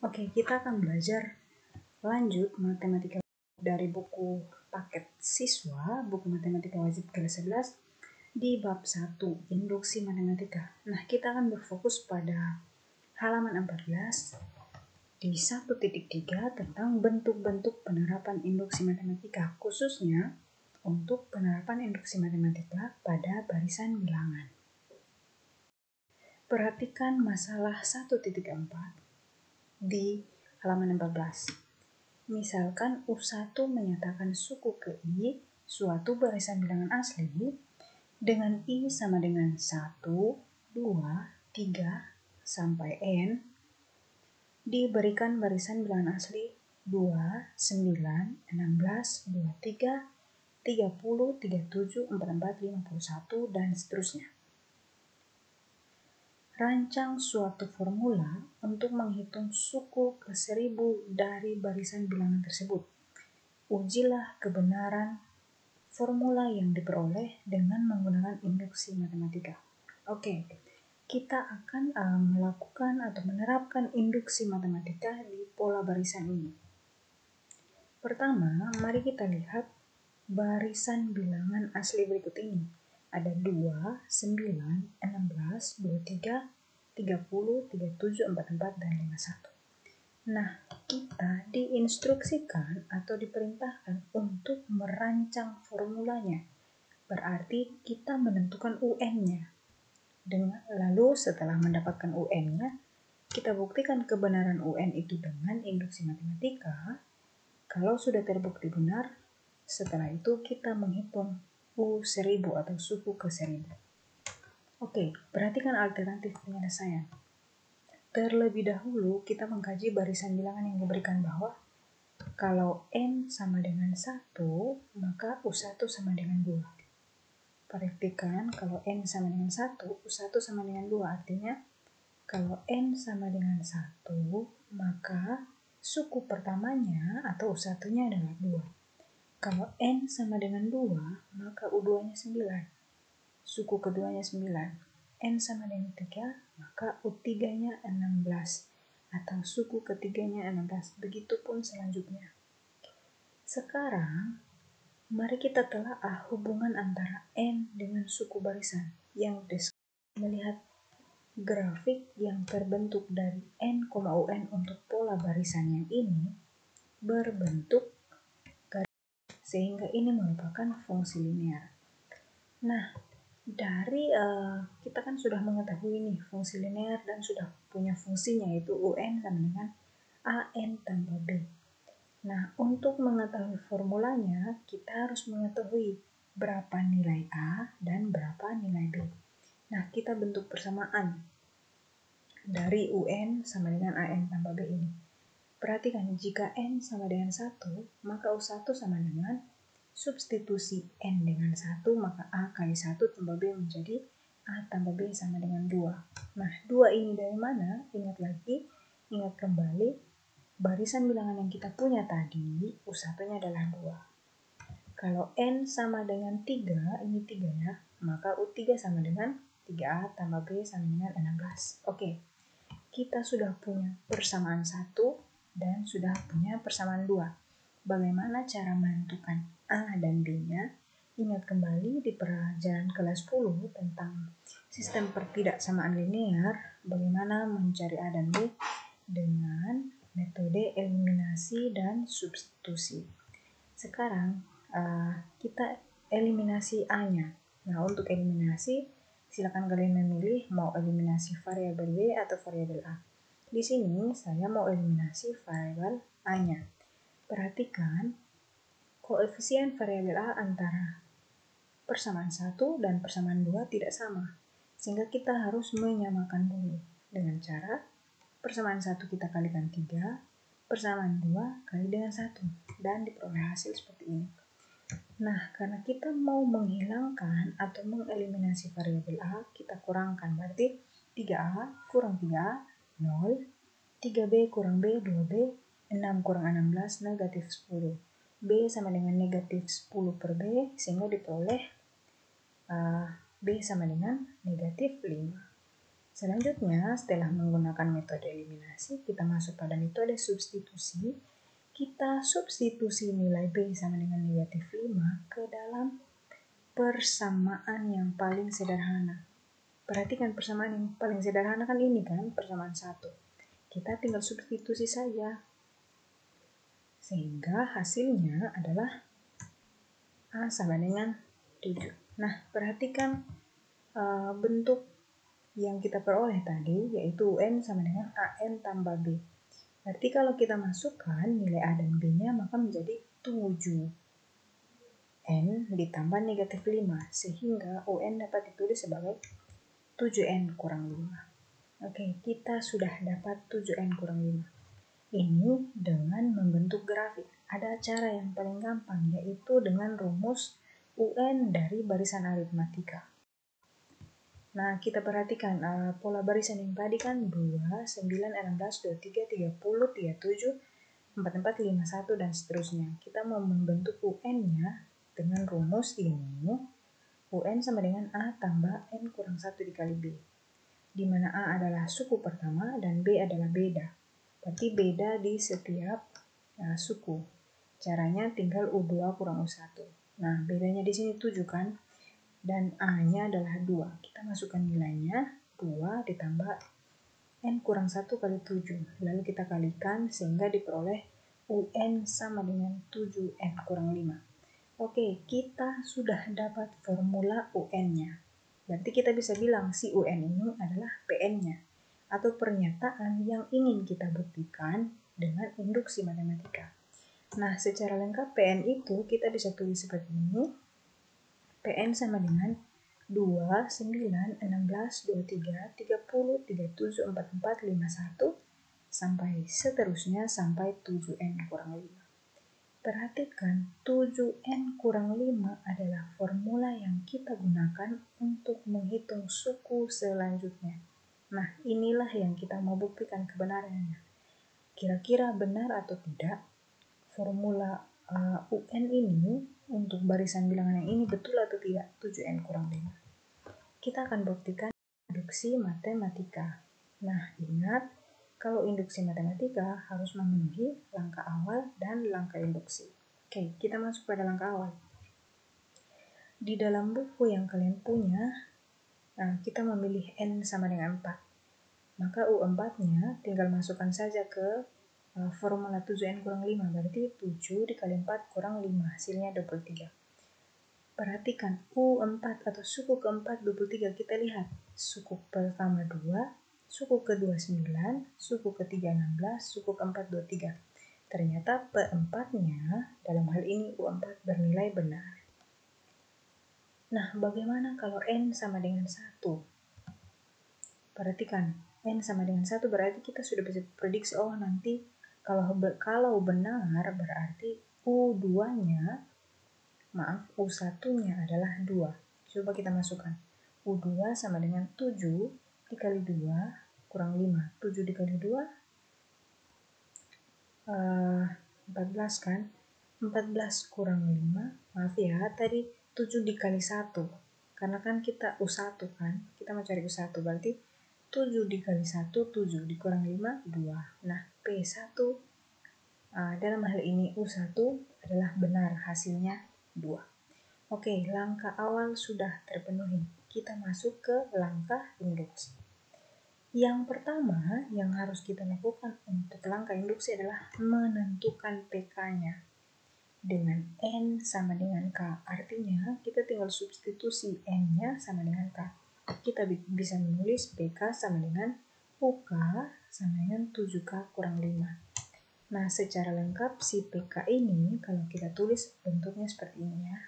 Oke, kita akan belajar lanjut matematika dari buku paket siswa, buku matematika wajib kelas 11 di bab 1, induksi matematika. Nah, kita akan berfokus pada halaman 14 di 1.3 tentang bentuk-bentuk penerapan induksi matematika, khususnya untuk penerapan induksi matematika pada barisan bilangan. Perhatikan masalah 1.4 di halaman 14. Misalkan U1 menyatakan suku ke I suatu barisan bilangan asli dengan I sama dengan 1, 2, 3, sampai N diberikan barisan bilangan asli 2, 9, 16, 23, 30, 37, 44, 51, dan seterusnya. Rancang suatu formula untuk menghitung suku ke 1000 dari barisan bilangan tersebut. Ujilah kebenaran formula yang diperoleh dengan menggunakan induksi matematika. Oke, kita akan melakukan atau menerapkan induksi matematika di pola barisan ini. Pertama, mari kita lihat barisan bilangan asli berikut ini. Ada 2, 9, 16, 23, 30, 37, 44, dan 51. Nah, kita diinstruksikan atau diperintahkan untuk merancang formulanya. Berarti kita menentukan UN-nya. Lalu setelah mendapatkan UN-nya, kita buktikan kebenaran UN itu dengan induksi matematika. Kalau sudah terbukti benar, setelah itu kita menghitung U1000 atau suku ke 1000. Oke, perhatikan alternatif penyelesaian. Terlebih dahulu kita mengkaji barisan bilangan yang diberikan bahwa kalau N sama dengan 1, maka U1 sama dengan 2. Perhatikan kalau N sama dengan 1, U1 sama dengan 2. Artinya kalau N sama dengan 1, maka suku pertamanya atau U1-nya adalah 2. Kalau N sama dengan 2, maka U2-nya 9. Suku keduanya 9. N sama dengan 3, maka U3-nya 16. Atau suku ketiganya 16. Begitupun selanjutnya. Sekarang, mari kita telaah hubungan antara N dengan suku barisan yang melihat grafik yang terbentuk dari N, UN untuk pola barisan yang ini berbentuk sehingga ini merupakan fungsi linear. Nah, dari kita kan sudah mengetahui nih fungsi linear dan sudah punya fungsinya yaitu UN sama dengan AN tambah B. Nah, untuk mengetahui formulanya, kita harus mengetahui berapa nilai A dan berapa nilai B. Nah, kita bentuk persamaan dari UN sama dengan AN tambah B ini. Perhatikan, jika N sama dengan 1, maka U1 sama dengan substitusi N dengan 1, maka A kali 1 tambah B menjadi A tambah B sama dengan 2. Nah, 2 ini dari mana? Ingat kembali, barisan bilangan yang kita punya tadi, U1-nya adalah 2. Kalau N sama dengan 3, ini 3 ya, maka U3 sama dengan 3A tambah B sama dengan 16. Oke, kita sudah punya persamaan 1 dan sudah punya persamaan 2. Bagaimana cara menentukan A dan B-nya? Ingat kembali di pelajaran kelas 10 tentang sistem pertidaksamaan linear, bagaimana mencari A dan B dengan metode eliminasi dan substitusi. Sekarang kita eliminasi A-nya. Nah, untuk eliminasi, silakan kalian memilih mau eliminasi variabel B atau variabel A. Di sini saya mau eliminasi variabel A-nya. Perhatikan, koefisien variabel A antara persamaan 1 dan persamaan 2 tidak sama. Sehingga kita harus menyamakan dulu dengan cara persamaan 1 kita kalikan 3, persamaan 2 kali dengan 1. Dan diperoleh hasil seperti ini. Nah, karena kita mau menghilangkan atau mengeliminasi variabel A, kita kurangkan. Berarti 3A kurang 3A, 0, 3B kurang B, 2B, 6 kurang 16, negatif 10. B sama dengan negatif 10 per B, sehingga diperoleh B sama dengan negatif 5. Selanjutnya, setelah menggunakan metode eliminasi, kita masuk pada metode substitusi. Kita substitusi nilai B sama dengan negatif 5 ke dalam persamaan yang paling sederhana. Perhatikan persamaan yang paling sederhana kan ini kan, persamaan 1. Kita tinggal substitusi saja. Sehingga hasilnya adalah A sama dengan 7. Nah, perhatikan bentuk yang kita peroleh tadi, yaitu UN sama dengan AN tambah B. Berarti kalau kita masukkan nilai A dan B-nya, maka menjadi 7. N ditambah negatif 5, sehingga UN dapat ditulis sebagai 7N kurang 5. Oke, kita sudah dapat 7N kurang 5. Ini dengan membentuk grafik. Ada cara yang paling gampang, yaitu dengan rumus UN dari barisan aritmatika. Nah, kita perhatikan pola barisan yang tadi kan 2, 9, 16, 23, 30, 37, 44, 51, dan seterusnya. Kita mau membentuk UN-nya dengan rumus ini. UN sama dengan A tambah N kurang 1 dikali B. Di mana A adalah suku pertama dan B adalah beda. Berarti beda di setiap suku. Caranya tinggal U2 kurang U1. Nah, bedanya di sini 7 kan? Dan A-nya adalah 2. Kita masukkan nilainya, 2 ditambah N kurang 1 kali 7. Lalu kita kalikan sehingga diperoleh UN sama dengan 7N kurang 5. Oke, kita sudah dapat formula UN-nya. Berarti kita bisa bilang si UN ini adalah PN-nya, atau pernyataan yang ingin kita buktikan dengan induksi matematika. Nah, secara lengkap PN itu kita bisa tulis seperti ini. PN sama dengan 2, 9, 16, 23, 30, 37, 44, 51, sampai seterusnya sampai 7N kurang 5. Perhatikan, 7N kurang 5 adalah formula yang kita gunakan untuk menghitung suku selanjutnya. Nah, inilah yang kita mau buktikan kebenarannya. Kira-kira benar atau tidak formula UN ini untuk barisan bilangan yang ini betul atau tidak 7N kurang 5. Kita akan buktikan induksi matematika. Nah, ingat kalau induksi matematika harus memenuhi langkah awal dan langkah induksi. Oke, kita masuk pada langkah awal. Di dalam buku yang kalian punya, kita memilih N sama dengan 4. Maka U4-nya tinggal masukkan saja ke formula 7N kurang 5, berarti 7 dikali 4 kurang 5, hasilnya 23. Perhatikan U4 atau suku keempat 23, kita lihat suku pertama 2, suku kedua 9, suku ketiga 16, suku keempat 23. Ternyata P4-nya dalam hal ini U4 bernilai benar. Nah, bagaimana kalau N sama dengan 1? Perhatikan, N sama dengan 1 berarti kita sudah bisa prediksi, oh nanti kalau benar berarti U2-nya, U1-nya adalah 2. Coba kita masukkan. U2 sama dengan 7 dikali 2 kurang 5. 7 dikali 2, 14 kan? 14 kurang 5, maaf ya, tadi 7 dikali 1. Karena kan kita U1 kan? Kita mau cari U1, berarti 7 dikali 1, 7 dikurang 5, 2. Nah, P1 dalam hal ini U1 adalah benar, hasilnya 2. Oke, langkah awal sudah terpenuhi. Kita masuk ke langkah induksi. Yang pertama yang harus kita lakukan untuk langkah induksi adalah menentukan PK-nya. Dengan N sama dengan K, artinya kita tinggal substitusi N-nya sama dengan K. Kita bisa menulis PK sama dengan UK sama dengan 7K kurang 5. Nah, secara lengkap si PK ini kalau kita tulis bentuknya seperti ini ya.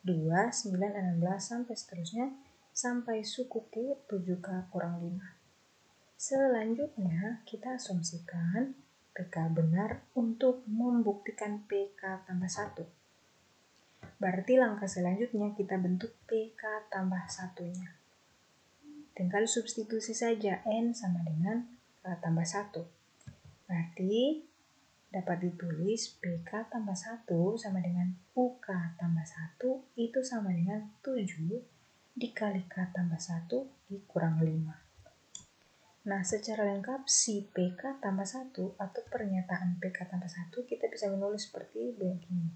2, 9, 16 sampai seterusnya sampai suku K 7K kurang 5. Selanjutnya kita asumsikan PK benar untuk membuktikan PK tambah 1. Berarti langkah selanjutnya kita bentuk PK tambah 1-nya. Tinggal substitusi saja N sama dengan K tambah 1. Berarti dapat ditulis PK tambah 1 sama dengan UK tambah 1 itu sama dengan 7 dikali K tambah 1 dikurang 5. Nah, secara lengkap si PK tambah 1 atau pernyataan PK tambah 1 kita bisa menulis seperti begini.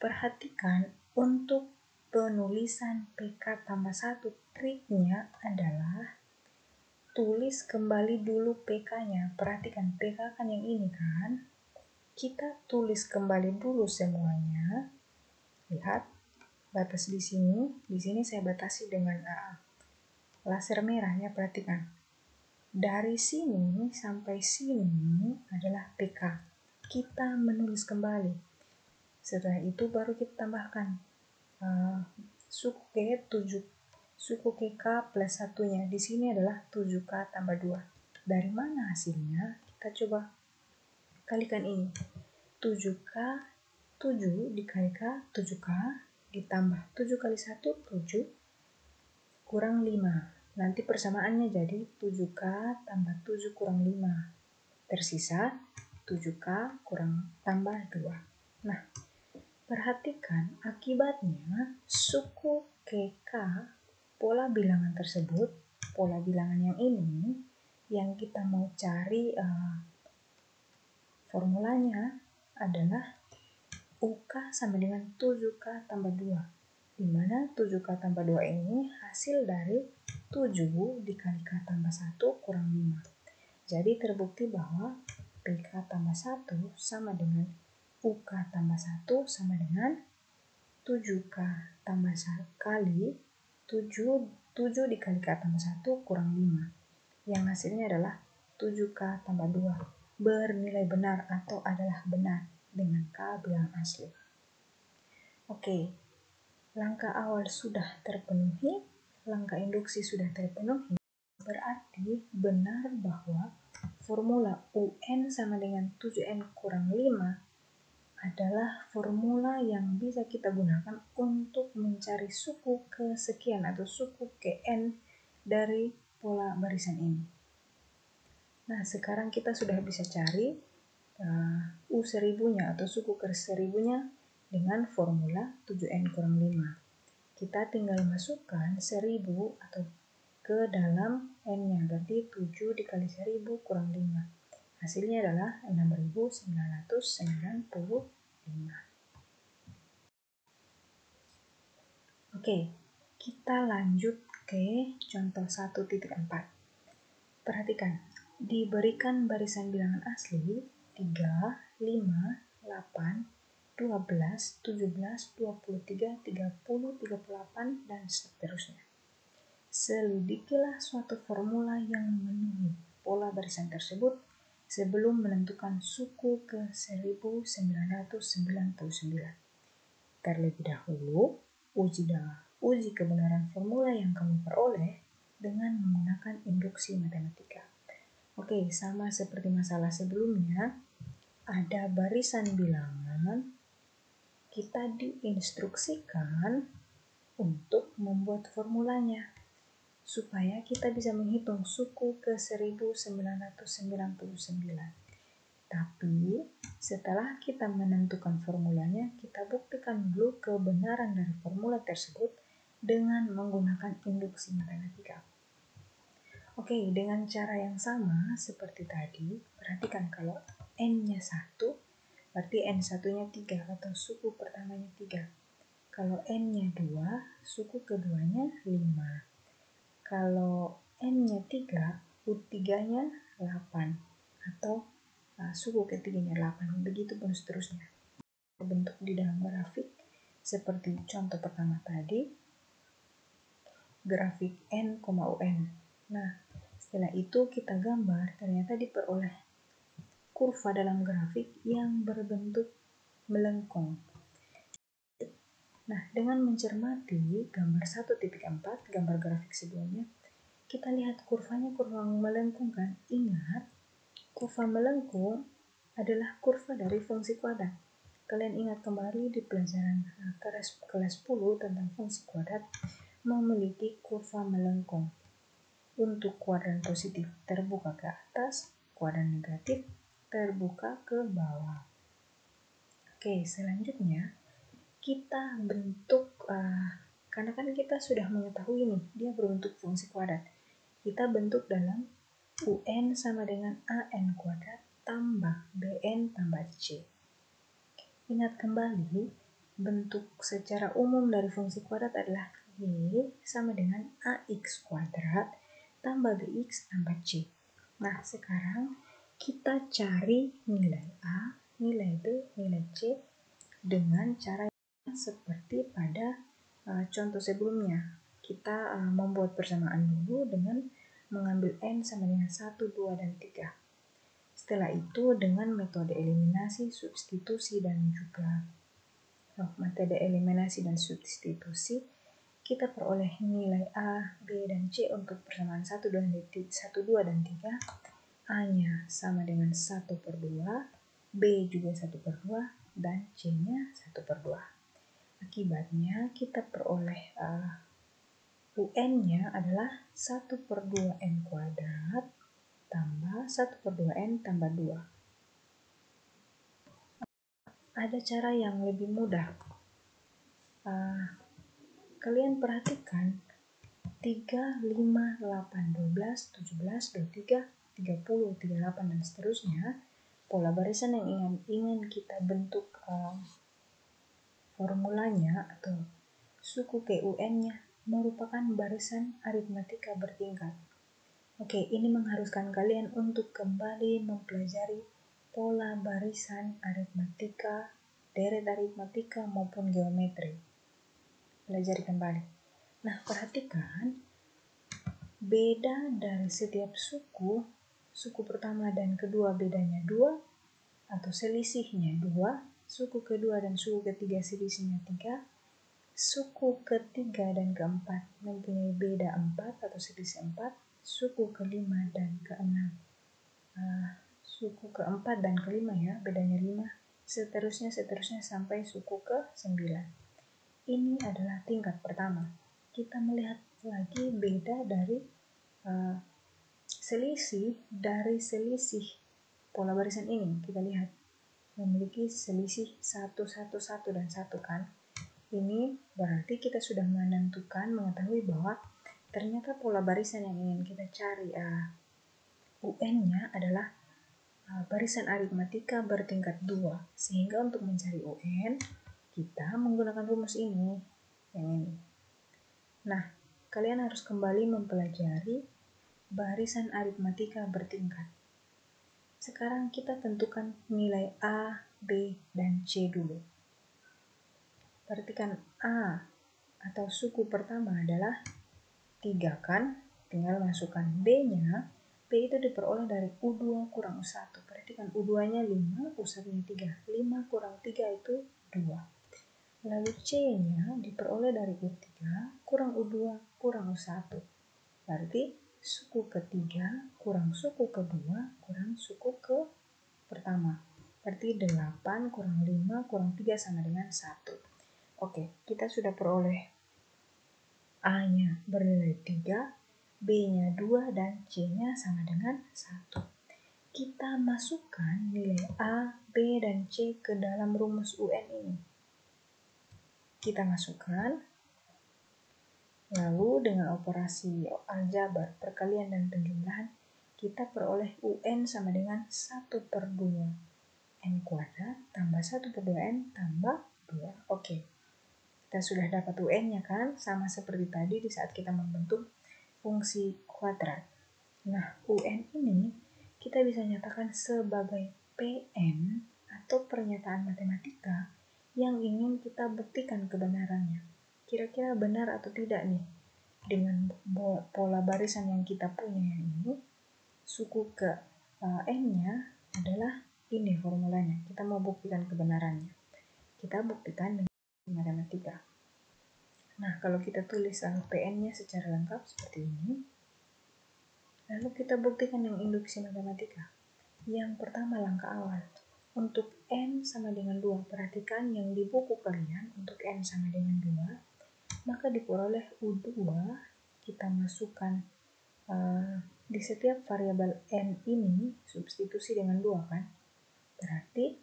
Perhatikan untuk penulisan PK tambah 1 triknya adalah tulis kembali dulu PK-nya. Perhatikan PK kan yang ini kan. Kita tulis kembali dulu semuanya. Lihat batas di sini saya batasi dengan laser merah ya, perhatikan. Dari sini sampai sini adalah PK. Kita menulis kembali. Setelah itu baru kita tambahkan suku K plus 1-nya. Di sini adalah 7K tambah 2. Dari mana hasilnya? Kita coba kalikan ini. 7K, 7 dikali K, 7K ditambah 7 kali 1, 7 kurang 5. Nanti persamaannya jadi 7K tambah 7 kurang 5. Tersisa 7K kurang tambah 2. Nah, perhatikan akibatnya suku KK pola bilangan tersebut, pola bilangan yang ini, yang kita mau cari formulanya adalah UK sama dengan 7K tambah 2. Di mana 7K tambah 2 ini hasil dari 7 dikali K tambah 1 kurang 5. Jadi terbukti bahwa PK tambah 1 sama dengan UK tambah 1 sama dengan 7K tambah 1 kali 7 dikali K tambah 1 kurang 5. Yang hasilnya adalah 7K tambah 2 bernilai benar atau adalah benar dengan K bilangan asli. Oke. Langkah awal sudah terpenuhi, langkah induksi sudah terpenuhi, berarti benar bahwa formula UN sama dengan 7N kurang 5 adalah formula yang bisa kita gunakan untuk mencari suku kesekian atau suku KN dari pola barisan ini. Nah, sekarang kita sudah bisa cari U1000-nya atau suku ke-1000-nya dengan formula 7N kurang 5. Kita tinggal masukkan 1000 atau ke dalam N-nya, berarti 7 dikali 1000 kurang 5. Hasilnya adalah 6995. Oke, kita lanjut ke contoh 1.4. Perhatikan, diberikan barisan bilangan asli 3, 5, 8, 12, 17, 23, 30, 38, dan seterusnya. Selidikilah suatu formula yang memenuhi pola barisan tersebut sebelum menentukan suku ke-1999. Terlebih dahulu, uji kebenaran formula yang kamu peroleh dengan menggunakan induksi matematika. Oke, sama seperti masalah sebelumnya, ada barisan bilangan, kita diinstruksikan untuk membuat formulanya supaya kita bisa menghitung suku ke-1999. Tapi setelah kita menentukan formulanya, kita buktikan dulu kebenaran dari formula tersebut dengan menggunakan induksi matematika. Oke, dengan cara yang sama seperti tadi, perhatikan kalau N-nya 1, berarti N1-nya 3 atau suku pertamanya 3. Kalau N-nya 2, suku keduanya 5. Kalau N-nya 3, U3-nya 8 atau suku ketiganya 8, begitu pun seterusnya. Bentuk di dalam grafik seperti contoh pertama tadi, grafik N, UN. Nah, setelah itu kita gambar, ternyata diperoleh kurva dalam grafik yang berbentuk melengkung. Nah, dengan mencermati gambar 1.4, gambar grafik sebelumnya, kita lihat kurvanya kurva melengkung kan? Ingat, kurva melengkung adalah kurva dari fungsi kuadrat. Kalian ingat kembali di pelajaran kelas 10 tentang fungsi kuadrat memiliki kurva melengkung. Untuk kuadran positif terbuka ke atas, kuadran negatif terbuka ke bawah. Oke, selanjutnya kita bentuk, karena kan kita sudah mengetahui nih, dia berbentuk fungsi kuadrat. kita bentuk dalam UN sama dengan AN kuadrat tambah BN tambah C. Ingat kembali, bentuk secara umum dari fungsi kuadrat adalah Y sama dengan AX kuadrat tambah BX tambah C. Nah, sekarang kita cari nilai A, nilai B, nilai C dengan cara seperti pada contoh sebelumnya. Kita membuat persamaan dulu dengan mengambil N sama dengan 1, 2, dan 3. Setelah itu dengan metode eliminasi, substitusi, dan juga metode eliminasi dan substitusi, kita peroleh nilai A, B, dan C untuk persamaan 1, 2, dan 3. A-nya sama dengan 1/2, B juga 1/2, dan C-nya 1/2. Akibatnya kita peroleh UN-nya adalah 1/2N kuadrat tambah 1/2N tambah 2. Ada cara yang lebih mudah. Kalian perhatikan 3, 5, 8, 12, 17, 23, 30, 38, dan seterusnya. Pola barisan yang ingin kita bentuk formulanya atau suku ke UN-nya merupakan barisan aritmatika bertingkat. Oke, ini mengharuskan kalian untuk kembali mempelajari pola barisan aritmatika, deret aritmatika maupun geometri. Pelajari kembali. Nah, perhatikan beda dari setiap suku pertama dan kedua bedanya 2 atau selisihnya 2, suku kedua dan suku ketiga selisihnya 3, suku ketiga dan keempat mempunyai beda 4 atau selisih 4, suku kelima dan keenam, suku keempat dan kelima ya, bedanya 5, seterusnya sampai suku ke-9. Ini adalah tingkat pertama. Kita melihat lagi beda dari selisih pola barisan ini. Kita lihat memiliki selisih 1, 1, 1, dan 1 kan. Ini berarti kita sudah mengetahui bahwa ternyata pola barisan yang ingin kita cari UN-nya adalah barisan aritmatika bertingkat 2. Sehingga untuk mencari UN, kita menggunakan rumus ini, yang ini. Nah, kalian harus kembali mempelajari barisan aritmatika bertingkat. Sekarang kita tentukan nilai A, B, dan C dulu. Perhatikan A atau suku pertama adalah 3 kan, tinggal masukkan B-nya. B itu diperoleh dari U2 kurang U1. Perhatikan U2-nya 5, U1-nya 3. 5 kurang 3 itu 2. Lalu C-nya diperoleh dari U3 kurang U2 kurang U1. Berarti suku ketiga kurang suku kedua kurang suku ke pertama. Berarti 8 kurang 5 kurang 3 sama dengan 1. Oke, kita sudah peroleh A-nya bernilai 3, B-nya 2, dan C-nya sama dengan 1. Kita masukkan nilai A, B, dan C ke dalam rumus UN ini. Kita masukkan, lalu dengan operasi aljabar, perkalian dan penjumlahan, kita peroleh UN sama dengan 1/2N kuadrat tambah 1/2N tambah 2. Oke. Kita sudah dapat UN-nya kan, sama seperti tadi di saat kita membentuk fungsi kuadrat. Nah, UN ini kita bisa nyatakan sebagai PN atau pernyataan matematika yang ingin kita buktikan kebenarannya. Kira-kira benar atau tidak nih dengan pola barisan yang kita punya ini, suku ke N-nya adalah ini formulanya. Kita mau buktikan kebenarannya. Kita buktikan dengan matematika. Nah, kalau kita tulis PN-nya secara lengkap seperti ini, lalu kita buktikan yang induksi matematika. Yang pertama langkah awal, untuk N sama dengan 2, perhatikan yang di buku kalian untuk N sama dengan 2, maka diperoleh U2, kita masukkan di setiap variabel N ini, substitusi dengan 2 kan, berarti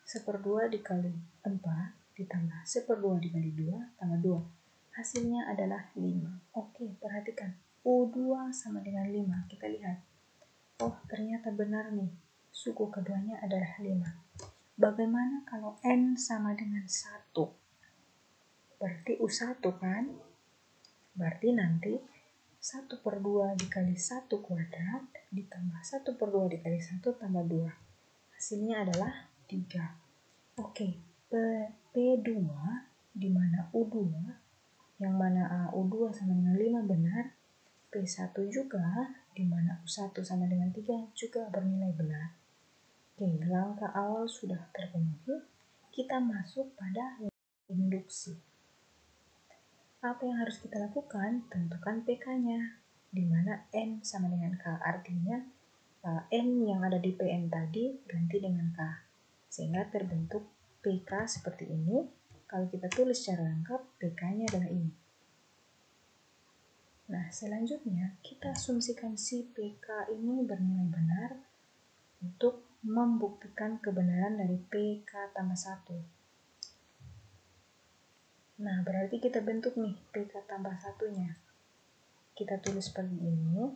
1/2 dikali 4 ditambah 1/2 dikali 2 tambah 2. Hasilnya adalah 5. Oke, perhatikan. U2 sama dengan 5. Kita lihat. Oh, ternyata benar nih. Suku keduanya adalah 5. Bagaimana kalau N sama dengan 1? Berarti U1 kan? Berarti nanti 1/2 dikali 1 kuadrat ditambah 1/2 dikali 1 tambah 2. Hasilnya adalah 3. Oke, P2 di mana U2, yang mana U2 sama dengan 5 benar, P1 juga di mana U1 sama dengan 3 juga bernilai benar. Oke, langkah awal sudah terpenuhi, kita masuk pada induksi. Apa yang harus kita lakukan? Tentukan PK-nya, di mana N sama dengan K. Artinya, N yang ada di PN tadi ganti dengan K. Sehingga terbentuk PK seperti ini. Kalau kita tulis secara lengkap, PK-nya adalah ini. Nah, selanjutnya kita asumsikan si PK ini bernilai benar untuk membuktikan kebenaran dari PK tambah 1. Nah, berarti kita bentuk nih PK tambah 1-nya. Kita tulis seperti ini,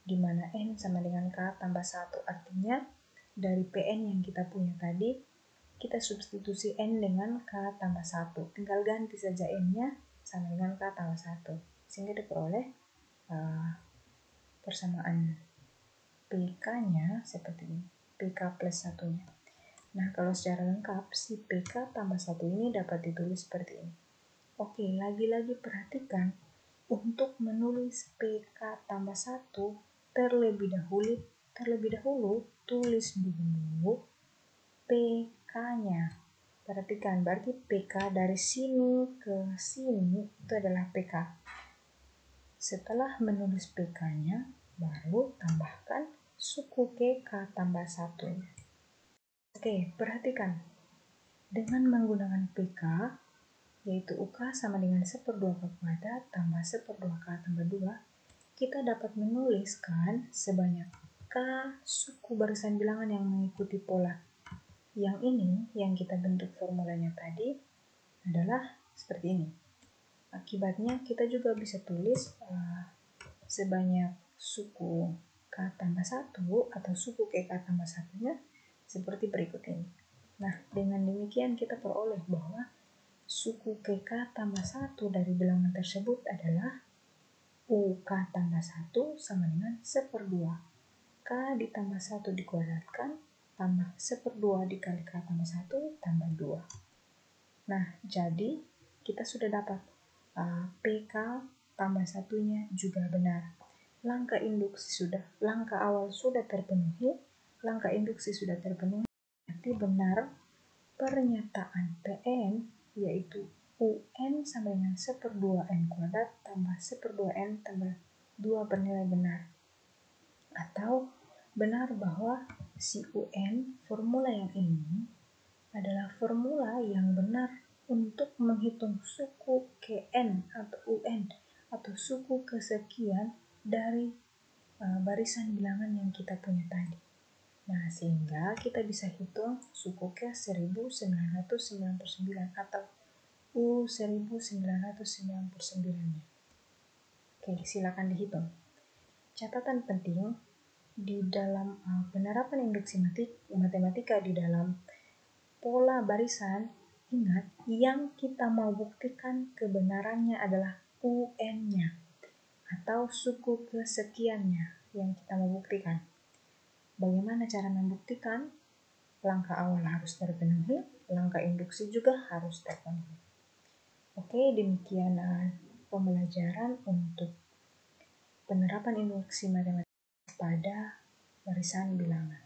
di mana N sama dengan K tambah 1. Artinya, dari PN yang kita punya tadi, kita substitusi N dengan K tambah 1. Tinggal ganti saja N-nya sama dengan K tambah 1. Sehingga diperoleh persamaan PK-nya seperti ini. PK plus 1-nya. Nah, kalau secara lengkap, si PK tambah 1 ini dapat ditulis seperti ini. Oke, lagi-lagi perhatikan, untuk menulis PK tambah 1, terlebih dahulu tulis dulu PK-nya. Perhatikan, berarti PK dari sini ke sini itu adalah PK. Setelah menulis PK-nya, baru tambahkan suku PK tambah 1-nya. Oke, perhatikan. Dengan menggunakan PK, yaitu UK sama dengan 1/2 K kuadrat tambah 1/2 K tambah 2, kita dapat menuliskan sebanyak K suku barisan bilangan yang mengikuti pola. Yang ini, yang kita bentuk formulanya tadi, adalah seperti ini. Akibatnya, kita juga bisa tulis sebanyak suku K tambah 1 atau suku KK tambah 1-nya seperti berikut ini. Nah, dengan demikian kita peroleh bahwa suku KK tambah 1 dari bilangan tersebut adalah UK tambah 1 sama dengan 1/2. K ditambah 1 dikuadratkan tambah 1/2 dikali K tambah 1 tambah 2. Nah, jadi kita sudah dapat PK tambah 1-nya juga benar. Langkah awal sudah terpenuhi, langkah induksi sudah terpenuhi. Berarti benar pernyataan PN yaitu UN sama dengan 1/2N kuadrat tambah 1/2N tambah 2 bernilai benar. Atau benar bahwa si UN, formula yang ini adalah formula yang benar untuk menghitung suku KN atau UN atau suku kesekian dari barisan bilangan yang kita punya tadi. Nah, sehingga kita bisa hitung suku K 1999 atau U1999-nya. Oke, silakan dihitung. Catatan penting, di dalam penerapan induksi matematika di dalam pola barisan, ingat yang kita mau buktikan kebenarannya adalah UN-nya atau suku kesekiannya yang kita mau buktikan. Bagaimana cara membuktikan? Langkah awal harus terpenuhi, langkah induksi juga harus terpenuhi. Oke, demikian pembelajaran untuk penerapan induksi matematika pada barisan bilangan.